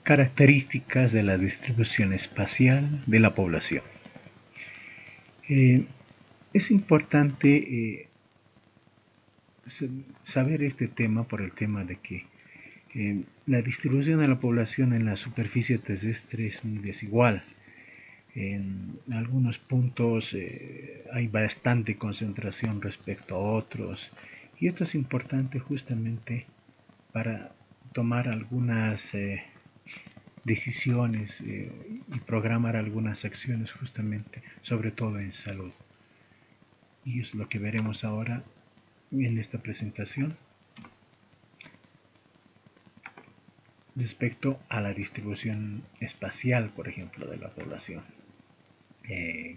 Características de la distribución espacial de la población. Es importante saber este tema por el tema de que la distribución de la población en la superficie terrestre es muy desigual. En algunos puntos hay bastante concentración respecto a otros, y esto es importante justamente para tomar algunas decisiones y programar algunas acciones justamente, sobre todo en salud. Y es lo que veremos ahora en esta presentación respecto a la distribución espacial, por ejemplo, de la población.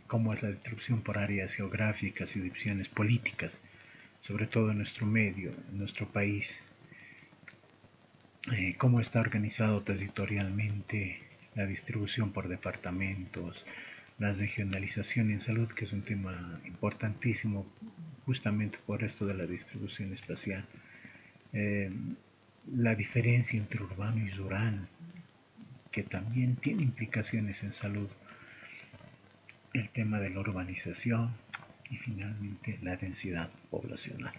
Cómo es la distribución por áreas geográficas y divisiones políticas, sobre todo en nuestro medio, en nuestro país. Cómo está organizado territorialmente la distribución por departamentos, la regionalización en salud, que es un tema importantísimo justamente por esto de la distribución espacial. La diferencia entre urbano y rural, que también tiene implicaciones en salud. El tema de la urbanización y finalmente la densidad poblacional.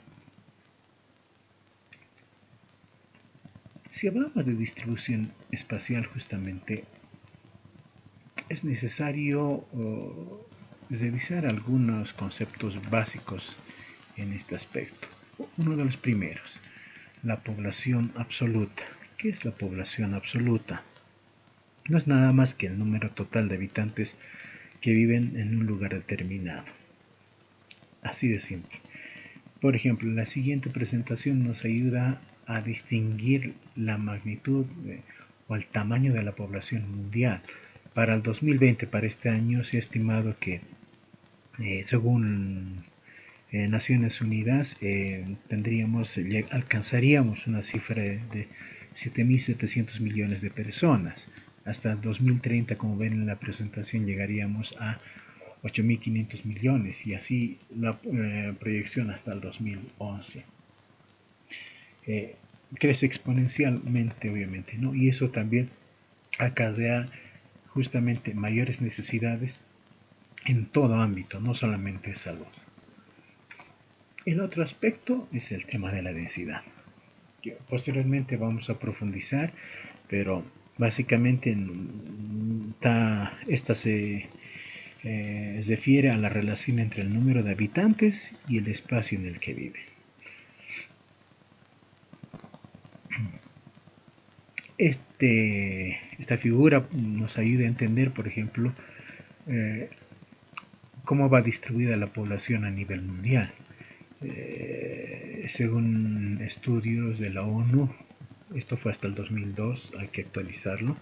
Si hablamos de distribución espacial, justamente es necesario revisar algunos conceptos básicos en este aspecto. Uno de los primeros, la población absoluta. ¿Qué es la población absoluta? No es nada más que el número total de habitantes que viven en un lugar determinado. Así de simple. Por ejemplo, la siguiente presentación nos ayuda a distinguir la magnitud o el tamaño de la población mundial. Para el 2020, para este año, se ha estimado que, según Naciones Unidas, alcanzaríamos una cifra de 7.700 millones de personas. Hasta el 2030, como ven en la presentación, llegaríamos a 8.500 millones y así la proyección hasta el 2011. Crece exponencialmente, obviamente, ¿no? Y eso también acarrea justamente mayores necesidades en todo ámbito, no solamente salud. El otro aspecto es el tema de la densidad, que posteriormente vamos a profundizar, pero básicamente esta se refiere a la relación entre el número de habitantes y el espacio en el que vive. Esta figura nos ayuda a entender, por ejemplo, cómo va distribuida la población a nivel mundial. Según estudios de la ONU, esto fue hasta el 2002, hay que actualizarlo,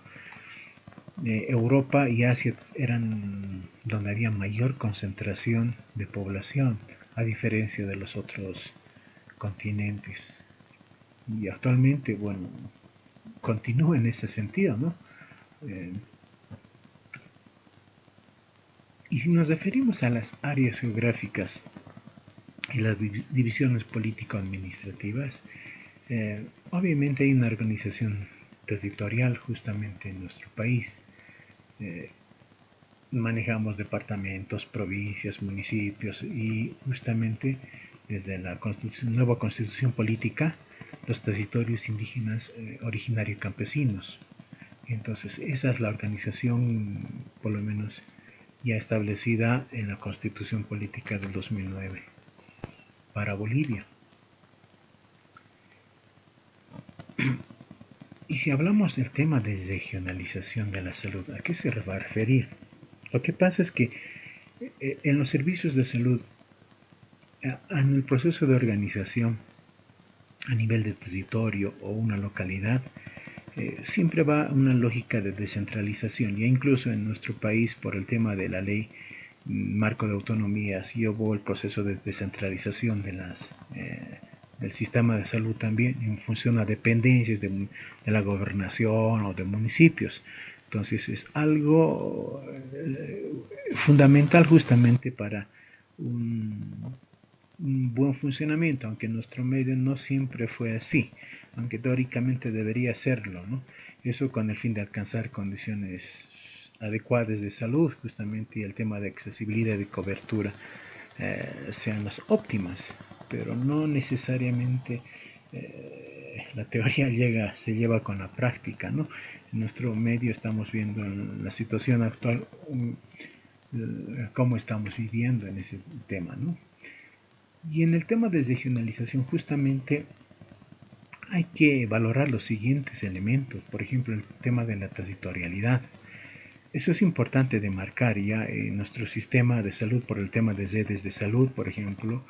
Europa y Asia eran donde había mayor concentración de población, a diferencia de los otros continentes. Y actualmente, bueno, continúa en ese sentido, ¿no? Y si nos referimos a las áreas geográficas y las divisiones político-administrativas, obviamente hay una organización territorial justamente en nuestro país. Manejamos departamentos, provincias, municipios y justamente desde la nueva constitución política los territorios indígenas originarios campesinos. Entonces esa es la organización por lo menos ya establecida en la constitución política del 2009 para Bolivia. Y si hablamos del tema de regionalización de la salud, ¿a qué se va a referir? Lo que pasa es que en los servicios de salud, en el proceso de organización a nivel de territorio o una localidad, siempre va una lógica de descentralización. Ya incluso en nuestro país, por el tema de la ley marco de autonomías, hubo el proceso de descentralización del sistema de salud también en función a dependencias de la gobernación o de municipios. Entonces es algo fundamental justamente para un buen funcionamiento, aunque nuestro medio no siempre fue así, aunque teóricamente debería serlo, ¿no? Eso con el fin de alcanzar condiciones adecuadas de salud, justamente, y el tema de accesibilidad y de cobertura sean las óptimas, pero no necesariamente la teoría se lleva con la práctica, ¿no? En nuestro medio estamos viendo en la situación actual cómo estamos viviendo en ese tema, ¿no? Y en el tema de regionalización, justamente hay que valorar los siguientes elementos, por ejemplo, el tema de la territorialidad. Eso es importante de marcar ya en nuestro sistema de salud por el tema de redes de salud, por ejemplo,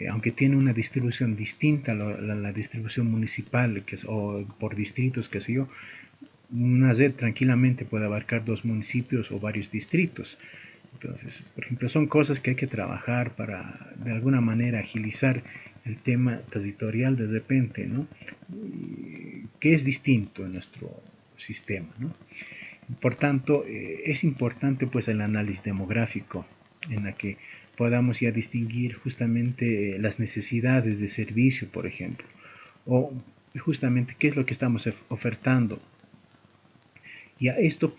aunque tiene una distribución distinta a la distribución municipal o por distritos, que sé yo, una red tranquilamente puede abarcar 2 municipios o varios distritos. Entonces, por ejemplo, son cosas que hay que trabajar para de alguna manera agilizar el tema territorial de repente, ¿no? Que es distinto en nuestro sistema, ¿no? Por tanto, es importante pues el análisis demográfico en la que podamos ya distinguir justamente las necesidades de servicio, por ejemplo, o justamente qué es lo que estamos ofertando. Y a esto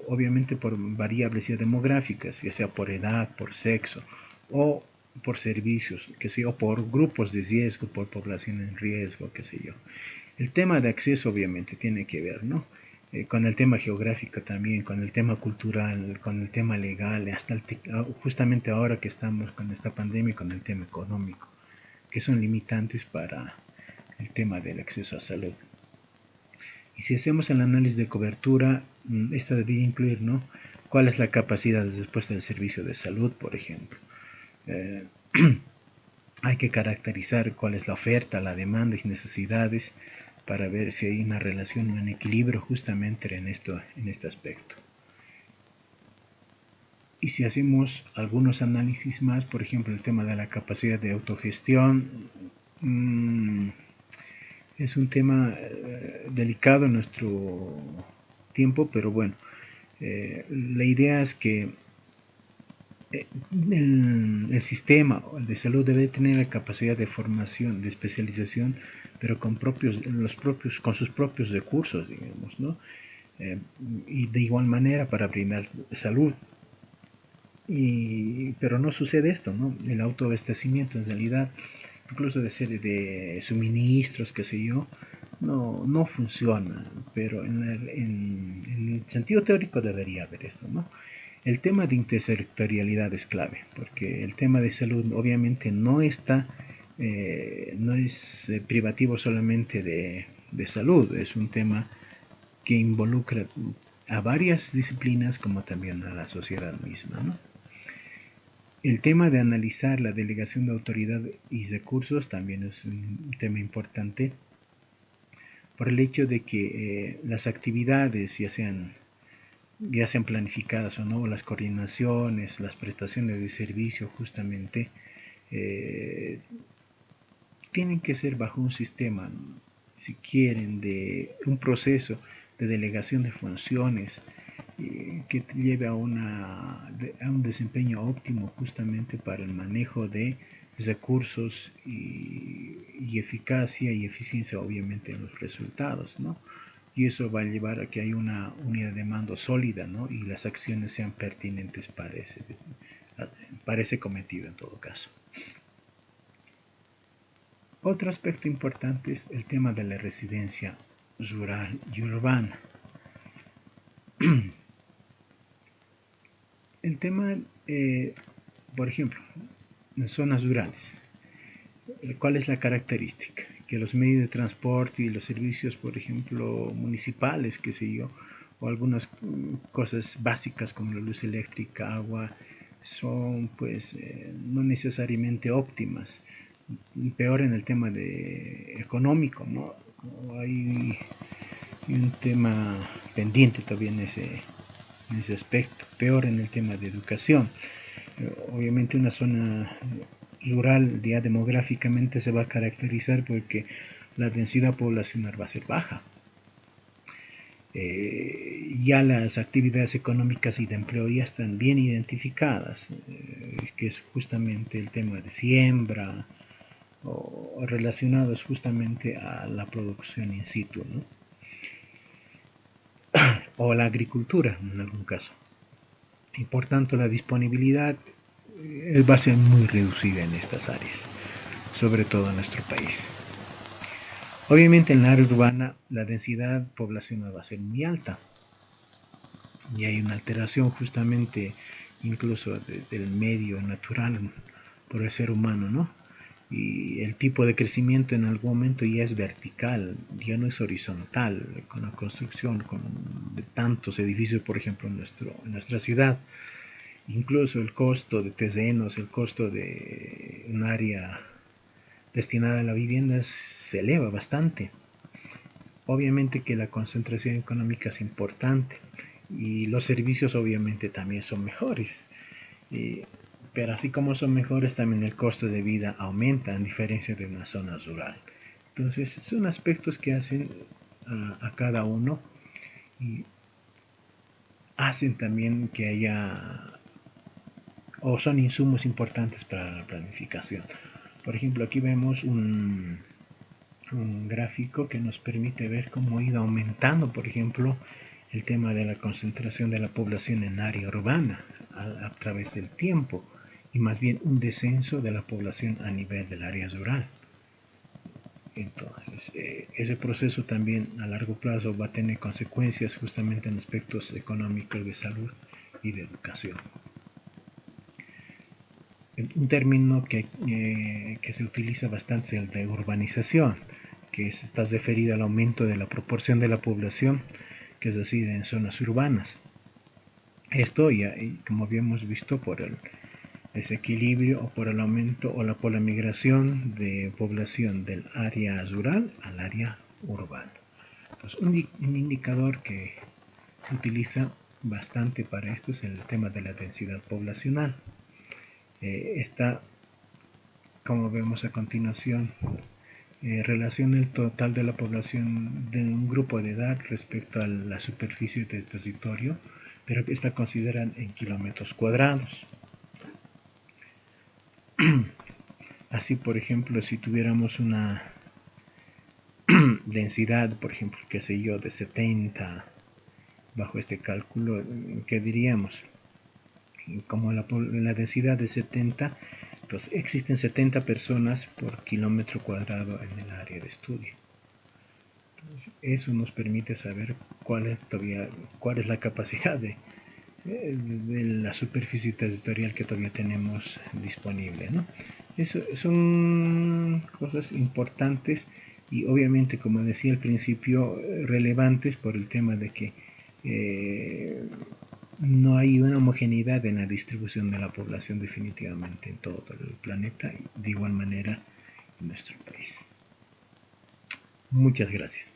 obviamente por variables ya demográficas, ya sea por edad, por sexo o por servicios, que sé yo, por grupos de riesgo, por población en riesgo, qué sé yo. El tema de acceso obviamente tiene que ver, ¿no? Con el tema geográfico también, con el tema cultural, con el tema legal, hasta justamente ahora que estamos con esta pandemia, con el tema económico, que son limitantes para el tema del acceso a salud. Y si hacemos el análisis de cobertura, esta debería incluir, ¿no? ¿Cuál es la capacidad de respuesta del servicio de salud, por ejemplo? Eh, hay que caracterizar cuál es la oferta, la demanda y necesidades para ver si hay una relación, un equilibrio justamente en este aspecto. Y si hacemos algunos análisis más, por ejemplo, el tema de la capacidad de autogestión, es un tema delicado en nuestro tiempo, pero bueno, la idea es que el sistema de salud debe tener la capacidad de formación, de especialización, pero con sus propios recursos, digamos, ¿no? Eh, y de igual manera para brindar salud. Pero no sucede esto, ¿no? El autoabastecimiento en realidad, incluso de serie de suministros, qué sé yo, no funciona, pero en el sentido teórico debería haber esto, ¿no? El tema de intersectorialidad es clave, porque el tema de salud obviamente no es privativo solamente de salud, es un tema que involucra a varias disciplinas como también a la sociedad misma, ¿no? El tema de analizar la delegación de autoridad y recursos también es un tema importante por el hecho de que las actividades, ya sean planificadas o no, las coordinaciones, las prestaciones de servicio justamente, eh, tienen que ser bajo un sistema, si quieren, de un proceso de delegación de funciones que lleve a un desempeño óptimo justamente para el manejo de recursos y eficacia y eficiencia obviamente en los resultados, ¿no? Y eso va a llevar a que haya una unidad de mando sólida, ¿no? Y las acciones sean pertinentes para ese cometido en todo caso. Otro aspecto importante es el tema de la residencia rural y urbana. El tema, por ejemplo, en zonas rurales, ¿cuál es la característica? Que los medios de transporte y los servicios, por ejemplo, municipales, qué sé yo, o algunas cosas básicas como la luz eléctrica, agua, son pues no necesariamente óptimas. Peor en el tema económico, ¿no? Hay un tema pendiente todavía en ese aspecto. Peor en el tema de educación. Obviamente una zona rural ya demográficamente se va a caracterizar porque la densidad poblacional va a ser baja. Ya las actividades económicas y de empleo ya están bien identificadas, que es justamente el tema de siembra, o relacionados justamente a la producción in situ, ¿no? O la agricultura en algún caso. Y por tanto la disponibilidad va a ser muy reducida en estas áreas, sobre todo en nuestro país. Obviamente en la área urbana la densidad poblacional va a ser muy alta y hay una alteración justamente incluso del medio natural por el ser humano, ¿no? Y el tipo de crecimiento en algún momento ya es vertical, ya no es horizontal, con la construcción de tantos edificios, por ejemplo, en nuestra ciudad. Incluso el costo de terrenos, el costo de un área destinada a la vivienda se eleva bastante. Obviamente que la concentración económica es importante y los servicios obviamente también son mejores. Pero así como son mejores, también el costo de vida aumenta en diferencia de una zona rural. Entonces son aspectos que hacen a cada uno y hacen también que haya o son insumos importantes para la planificación. Por ejemplo, aquí vemos un gráfico que nos permite ver cómo ha ido aumentando, por ejemplo, el tema de la concentración de la población en área urbana a través del tiempo y más bien un descenso de la población a nivel del área rural. Entonces, ese proceso también a largo plazo va a tener consecuencias justamente en aspectos económicos de salud y de educación. Un término que se utiliza bastante es el de urbanización, que está referido al aumento de la proporción de la población que reside en zonas urbanas. Esto ya, como habíamos visto, por el desequilibrio o por el aumento o por la migración de población del área rural al área urbana. Entonces, un indicador que se utiliza bastante para esto es el tema de la densidad poblacional. Esta, como vemos a continuación, relaciona el total de la población de un grupo de edad respecto a la superficie del territorio, pero que está considerada en kilómetros cuadrados. Así, por ejemplo, si tuviéramos una densidad, por ejemplo, qué sé yo, de 70, bajo este cálculo, ¿qué diríamos? Como la densidad de 70, pues existen 70 personas por kilómetro cuadrado en el área de estudio. Eso nos permite saber cuál es la capacidad de la superficie territorial que todavía tenemos disponible, ¿no? Eso son cosas importantes y obviamente, como decía al principio, relevantes por el tema de que no hay una homogeneidad en la distribución de la población definitivamente en todo el planeta y de igual manera en nuestro país. Muchas gracias.